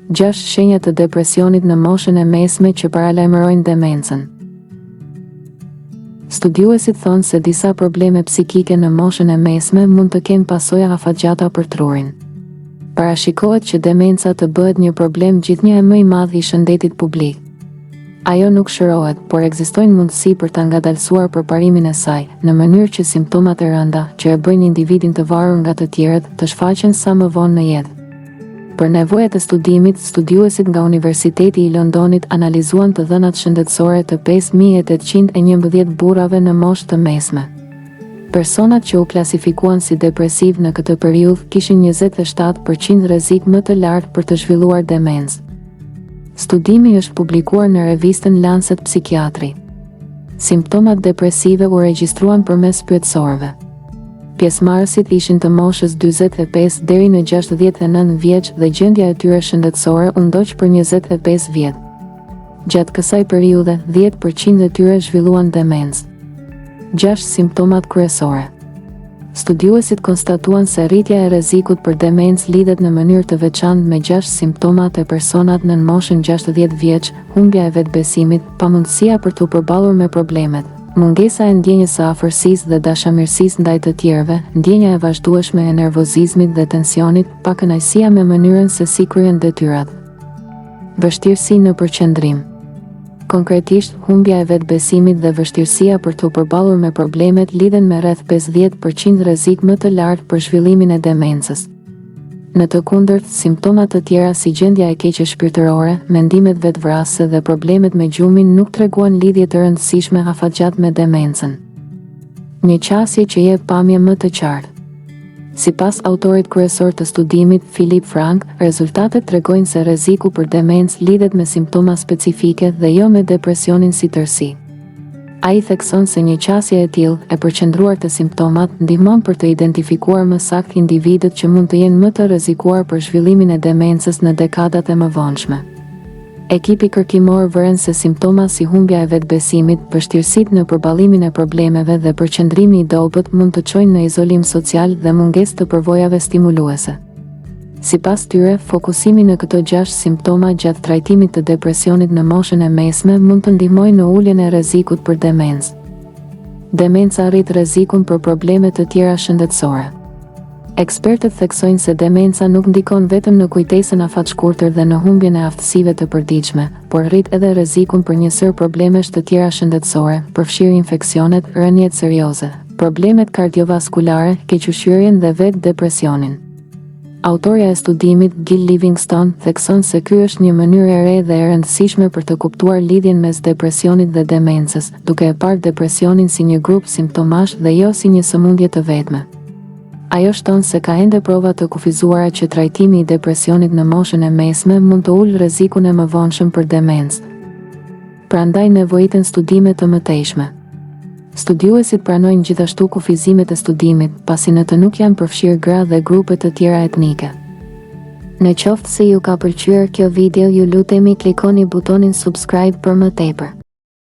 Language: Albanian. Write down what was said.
6 shenja të depresionit në moshën e mesme që paralajmërojnë demencën. Studiuesit thonë se disa probleme psikike në moshën e mesme mund të kenë pasoja afatgjata për trurin. Parashikohet që demenca të bëhet një problem gjithnjë e më i madh i shëndetit publik. Ajo nuk shërohet, por ekzistojnë mundësi për ta ngadalësuar përparimin e saj, në mënyrë që simptomat e rënda, që e bëjnë individin të varur nga të tjerët, të shfaqen sa më vonë në jetë. Për nevojat e studimit, studiuesit nga Universiteti i Londonit analizuan të dhënat shëndetësore të 5.811 burrave në moshë të mesme. Personat që u klasifikuan si depresiv në këtë periudhë kishin 27% rrezik më të lartë për të zhvilluar demencë. Studimi është publikuar në revistën Lancet Psychiatry. Simptomat depresive u regjistruan përmes pyetësorëve. Pjesëmarrësit ishin të moshës 45 deri në 69 vjeç dhe gjendja e tyre shëndetësore u ndoq për 25 vjet. Gjatë kësaj periudhe, 10% e tyre zhvilluan demencë. 6 simptomat kryesore. Studiuesit konstatuan se rritja e rrezikut për demencë lidhet në mënyrë të veçantë me 6 simptomat e personat në moshën 60 vjeç: humbja e vetbesimit, pamundësia për t'u përballur me problemet, mungesa e ndjenjës së afërsisë dhe dashamirësisë ndaj të tjerëve, ndjenja e vazhdueshme e nervozizmit dhe tensionit, pakënaqësia me mënyrën se si kryhen detyrat. Vështirësi në përqendrim. Konkretisht, humbja e vetbesimit dhe vështirësia për t'u përballur me problemet lidhen me rreth 50% rrezik më të lartë për zhvillimin e demencës. Në të kundërt, simptomat të tjera si gjendja e keqe shpirtërore, mendimet vetvrasëse dhe problemet me gjumin nuk treguan lidhje të rëndësishme afatgjat me demencën. Një qasje që jep pamje më të qartë. Sipas autorit kryesor të studimit, Philip Frank, rezultatet tregojnë se rreziku për demencë lidhet me simptoma specifike dhe jo me depresionin si tërësi. Ai thekson se një qasje e tillë, e përqendruar te simptomat, ndihmon për të identifikuar më saktë individët që mund të jenë më të rrezikuar për zhvillimin e demencës në dekadat e mëvonshme. Ekipi kërkimor vëren se simptoma si humbja e vetbesimit, vështirësitë në përballimin e problemeve dhe përqendrimi i dobët mund të çojnë në izolim social dhe mungesë të përvojave stimuluese. Sipas tyre, fokusimi në këto 6 simptoma gjatë trajtimit të depresionit në moshën e mesme mund të ndihmojë në uljen e rrezikut për demencë. Demenca rrit rrezikun për probleme të tjera shëndetësore. Ekspertët theksojnë se demenca nuk ndikon vetëm në kujtesën afatshkurtër dhe në humbjen e aftësive të përditshme, por rrit edhe rrezikun për një sër problemesh të tjera shëndetësore, përfshirë infeksionet, rënjet serioze, problemet kardiovaskulare, kequshqyrjen dhe vetë depresionin. Autorja e studimit, Gil Livingston, thekson se ky është një mënyrë e re dhe e rëndësishme për të kuptuar lidhjen mes depresionit dhe demencës, duke e parë depresionin si një grup simptomash dhe jo si një sëmundje të vetme. Ajo shton se ka ende prova të kufizuara që trajtimi i depresionit në moshën e mesme mund të ulë rrezikun e mëvonshëm për demencë. Prandaj nevojiten studime të mëtejshme. Studiuesit pranojnë gjithashtu kufizimet e studimit, pasi në të nuk janë përfshirë gra dhe grupe të tjera etnike. Në qoftë se ju ka pëlqyer kjo video, ju lutemi klikoni butonin subscribe për më tepër.